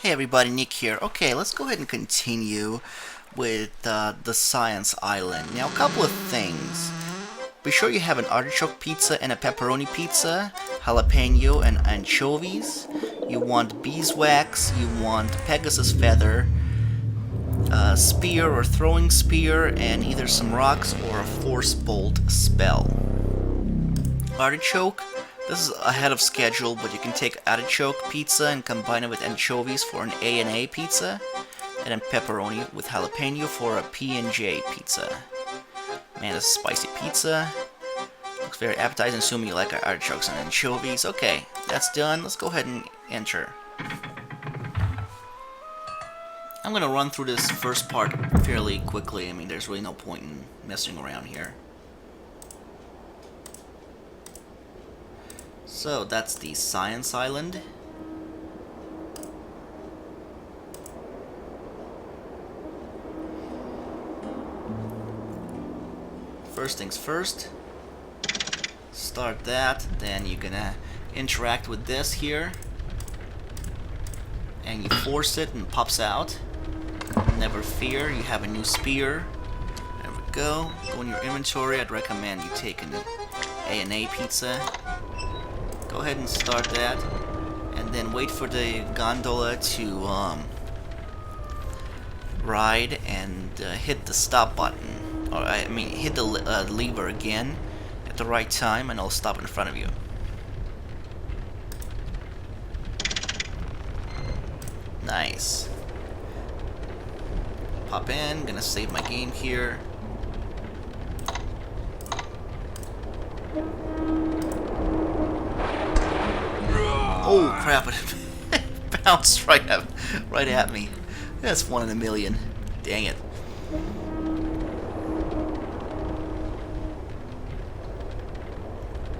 Hey everybody, Nick here. Okay, let's go ahead and continue with the Science Island. Now, a couple of things. Be sure you have an artichoke pizza and a pepperoni pizza, jalapeno and anchovies. You want beeswax, you want Pegasus feather, a spear or throwing spear, and either some rocks or a force bolt spell. Artichoke. This is ahead of schedule, but you can take artichoke pizza and combine it with anchovies for an A&A pizza, and then pepperoni with jalapeno for a P&J pizza. Man, this is spicy pizza. Looks very appetizing, assuming you like our artichokes and anchovies. Okay, that's done. Let's go ahead and enter. I'm gonna run through this first part fairly quickly. I mean, there's really no point in messing around here. So that's the Science Island. First things first, start that, then you're gonna interact with this here, and you force it and it pops out. Never fear, you have a new spear. There we go. Go in your inventory. I'd recommend you take an A&A pizza. Go ahead and start that, and then wait for the gondola to ride and hit the stop button, or I mean hit the lever again at the right time, and I'll stop in front of you. Nice. Pop in. Gonna save my game here. Oh crap, it bounced right at me. That's 1 in a million. Dang it.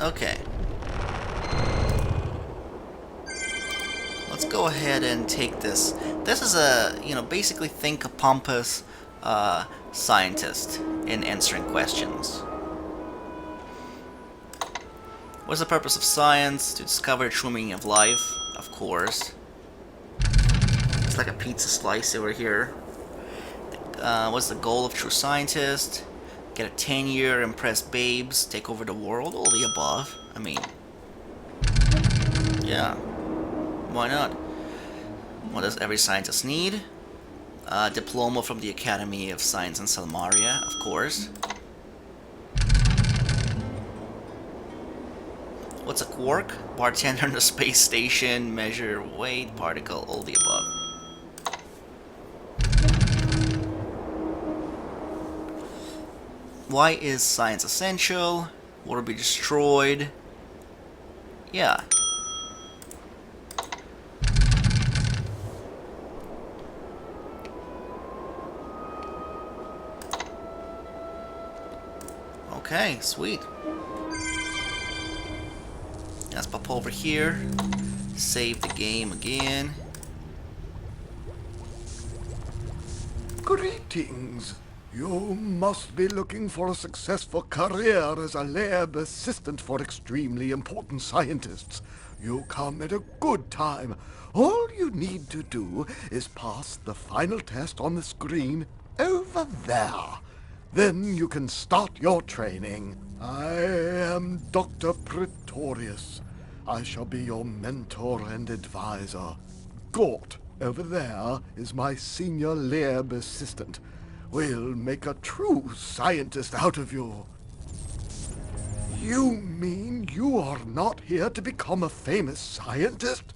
Okay. Let's go ahead and take this. This is a, basically think a pompous scientist in answering questions. What's the purpose of science? To discover the true meaning of life, of course. It's like a pizza slice over here. What's the goal of true scientist? Get a tenure, impress babes, take over the world, all the above. I mean, yeah, why not? What does every scientist need? A diploma from the Academy of Science in Salmaria, of course. What's a quark? Bartender in the space station, measure weight, particle, all the above. Why is science essential? Will be destroyed? Yeah. Okay, sweet. Let's pop over here, save the game again. Greetings. You must be looking for a successful career as a lab assistant for extremely important scientists. You come at a good time. All you need to do is pass the final test on the screen over there. Then you can start your training. I am Dr. Ptorius. I shall be your mentor and advisor. Gort, over there, is my senior lab assistant. We'll make a true scientist out of you. You mean you are not here to become a famous scientist?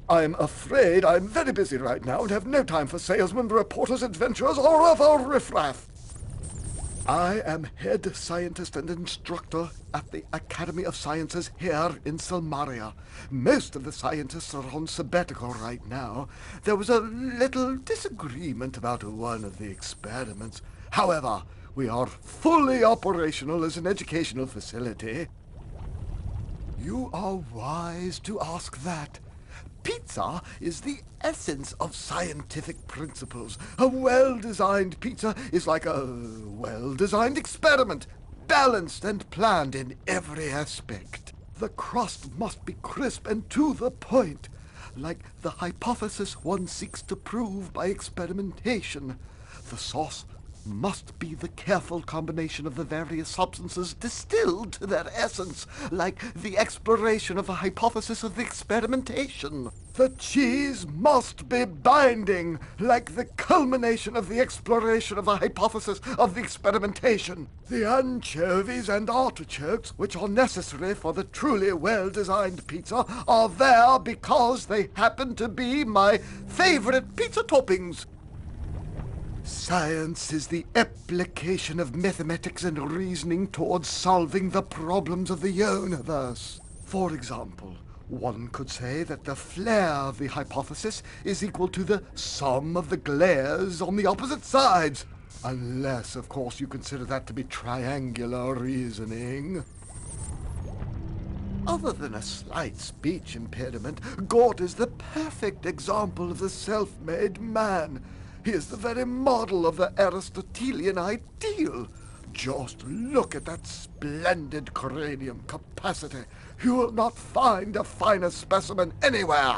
I'm afraid I'm very busy right now and have no time for salesmen, reporters, adventurers, or other riffraff. I am head scientist and instructor at the Academy of Sciences here in Salmaria. Most of the scientists are on sabbatical right now. There was a little disagreement about one of the experiments. However, we are fully operational as an educational facility. You are wise to ask that. Pizza is the essence of scientific principles. A well-designed pizza is like a well-designed experiment, balanced and planned in every aspect. The crust must be crisp and to the point. like the hypothesis one seeks to prove by experimentation. The sauce must be the careful combination of the various substances distilled to their essence, like the exploration of a hypothesis of the experimentation. The cheese must be binding, like the culmination of the exploration of a hypothesis of the experimentation. The anchovies and artichokes, which are necessary for the truly well-designed pizza, are there because they happen to be my favorite pizza toppings. Science is the application of mathematics and reasoning towards solving the problems of the universe. For example, one could say that the flare of the hypothesis is equal to the sum of the glares on the opposite sides. Unless, of course, you consider that to be triangular reasoning. Other than a slight speech impediment, Gort is the perfect example of the self-made man. He is the very model of the Aristotelian ideal. Just look at that splendid cranium capacity. You will not find a finer specimen anywhere.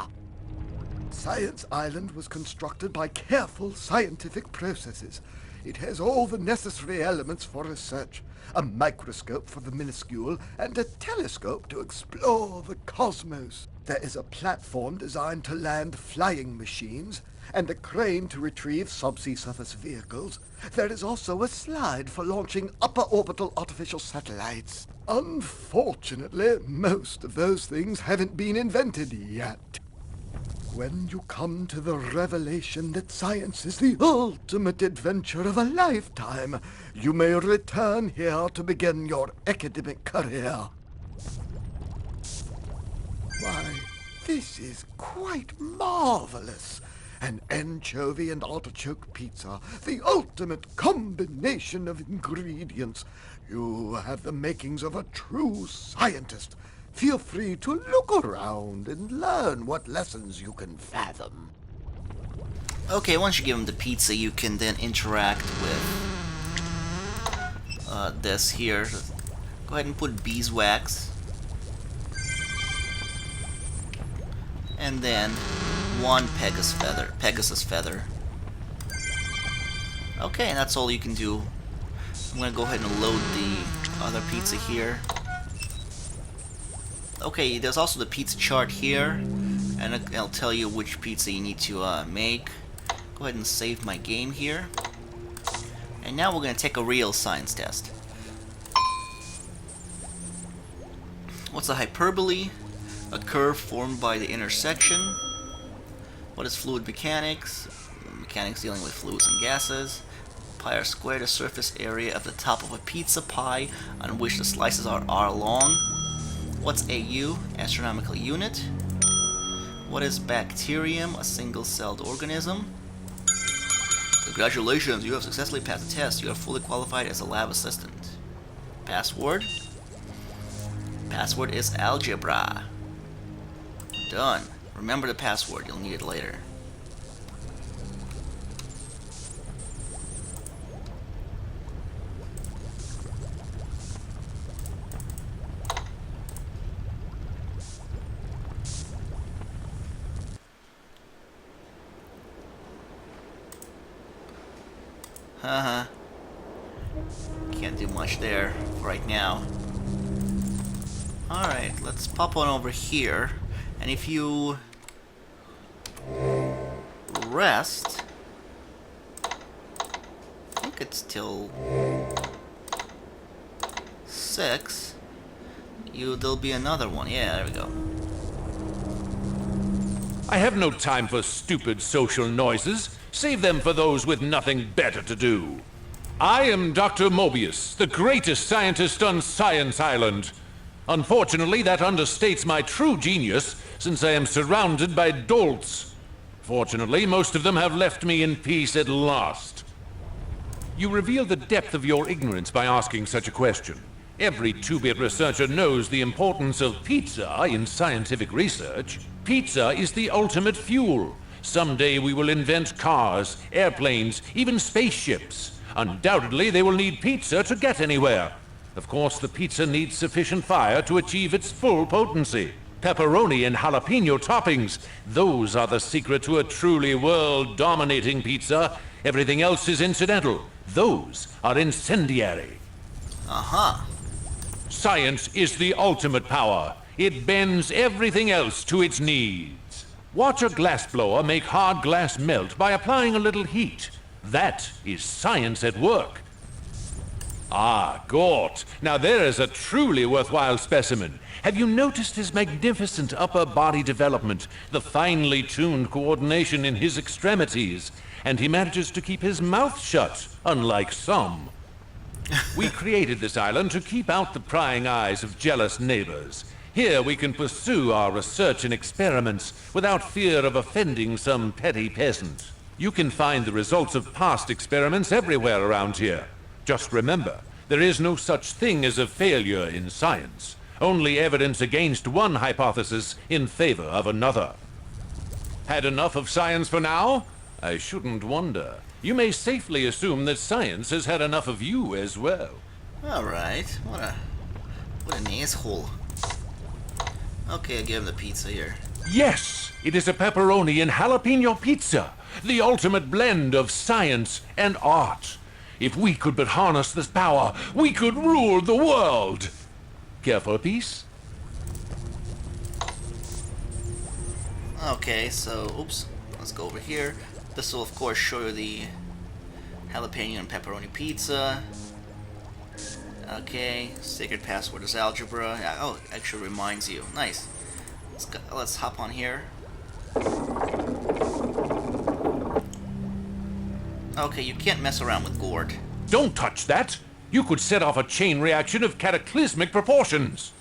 Science Island was constructed by careful scientific processes. It has all the necessary elements for research. A microscope for the minuscule and a telescope to explore the cosmos. There is a platform designed to land flying machines and a crane to retrieve subsea surface vehicles. There is also a slide for launching upper orbital artificial satellites. Unfortunately, most of those things haven't been invented yet. When you come to the revelation that science is the ultimate adventure of a lifetime, you may return here to begin your academic career. Why, this is quite marvelous. An anchovy and artichoke pizza, the ultimate combination of ingredients. You have the makings of a true scientist. Feel free to look around and learn what lessons you can fathom. Okay, once you give him the pizza, you can then interact with this here. Go ahead and put beeswax. And then one Pegasus feather. Okay, and that's all you can do. I'm gonna go ahead and load the other pizza here. Okay, there's also the pizza chart here, and it'll tell you which pizza you need to make. Go ahead and save my game here. And now we're gonna take a real science test. What's a hyperbole? A curve formed by the intersection. What is fluid mechanics? Mechanics dealing with fluids and gases. Pi r squared, the surface area of the top of a pizza pie on which the slices are r long. What's AU? Astronomical unit. What is bacterium? A single-celled organism. Congratulations, you have successfully passed the test. You are fully qualified as a lab assistant. Password? Password is algebra. Done. Remember the password, you'll need it later. Can't do much there right now. Alright, let's pop on over here. And if you rest, I think it's till 6. There'll be another one. Yeah, there we go. I have no time for stupid social noises. Save them for those with nothing better to do. I am Dr. Mobius, the greatest scientist on Science Island. Unfortunately, that understates my true genius, since I am surrounded by dolts. Fortunately, most of them have left me in peace at last. You reveal the depth of your ignorance by asking such a question. Every 2-bit researcher knows the importance of pizza in scientific research. Pizza is the ultimate fuel. Someday we will invent cars, airplanes, even spaceships. Undoubtedly, they will need pizza to get anywhere. Of course, the pizza needs sufficient fire to achieve its full potency. Pepperoni and jalapeno toppings. Those are the secret to a truly world-dominating pizza. Everything else is incidental. Those are incendiary. Uh-huh. Science is the ultimate power. It bends everything else to its needs. Watch a glassblower make hard glass melt by applying a little heat. That is science at work. Ah, Gort. Now there is a truly worthwhile specimen. Have you noticed his magnificent upper body development, the finely tuned coordination in his extremities? And he manages to keep his mouth shut, unlike some. We created this island to keep out the prying eyes of jealous neighbors. Here we can pursue our research and experiments without fear of offending some petty peasant. You can find the results of past experiments everywhere around here. Just remember, there is no such thing as a failure in science. Only evidence against one hypothesis in favor of another. Had enough of science for now? I shouldn't wonder. You may safely assume that science has had enough of you as well. Alright. What an asshole. Okay, I give him the pizza here. Yes, it is a pepperoni and jalapeno pizza. The ultimate blend of science and art. If we could but harness this power, we could rule the world. Care for a piece? Okay, so, oops. Let's go over here. This will, of course, show you the jalapeno and pepperoni pizza. Okay, sacred password is algebra. Yeah, oh, it actually reminds you. Nice. Let's hop on here. Okay, you can't mess around with gourd. Don't touch that! You could set off a chain reaction of cataclysmic proportions.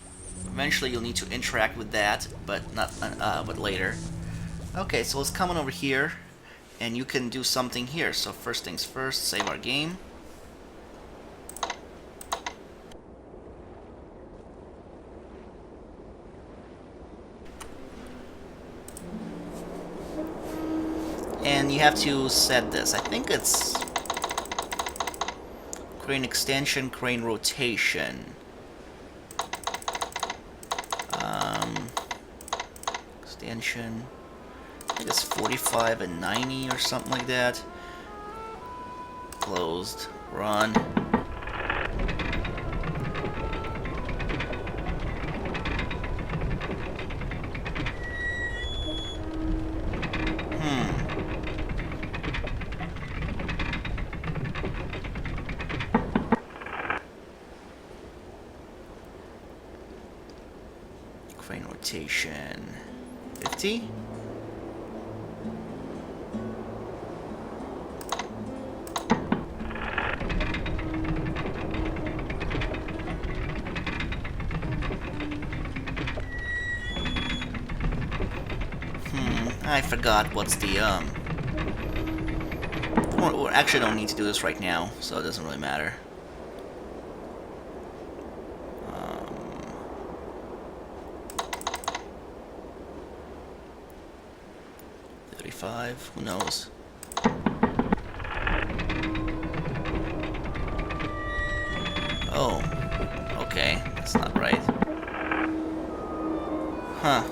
Eventually, you'll need to interact with that, but but later. Okay, so let's come on over here, and you can do something here. So first things first, save our game. And you have to set this. I think it's crane extension, crane rotation. Extension. I think it's 45 and 90 or something like that. Closed. Run. Crane rotation. 50? I forgot what's the, we actually don't need to do this right now, so it doesn't really matter. 35, who knows? Oh, okay, that's not right. Huh.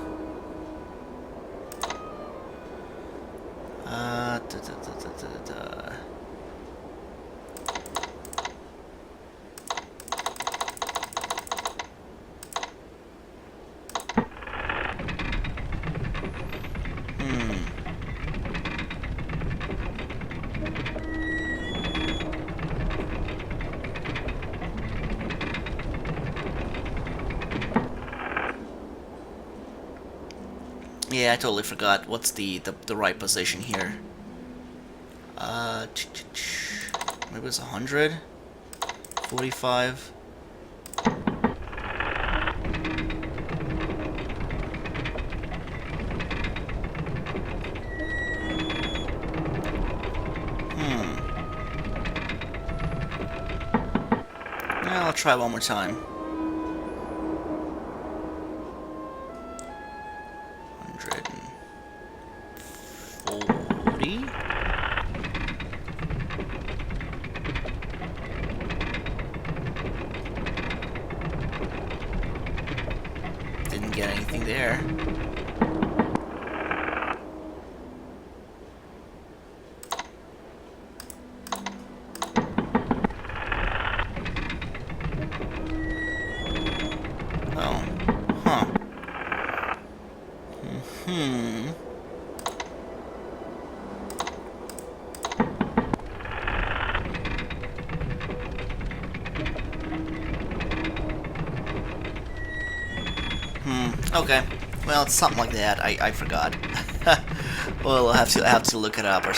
Yeah, I totally forgot what's the right position here. Maybe it's 100? 45? Yeah, I'll try one more time. 140? Didn't get anything there. Oh. Huh. Hmm. Okay. Well, it's something like that. I forgot. Well, I have to look it up, or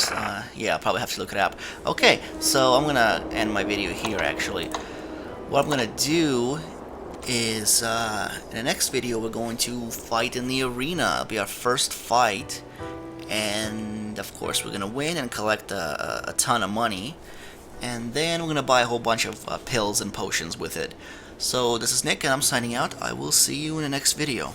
yeah, I'll probably have to look it up. Okay, so I'm gonna end my video here. Actually, what I'm gonna do is in the next video we're going to fight in the arena. It'll be our first fight, and of course we're gonna win and collect a ton of money, and then we're gonna buy a whole bunch of pills and potions with it. So this is Nick, and I'm signing out. I will see you in the next video.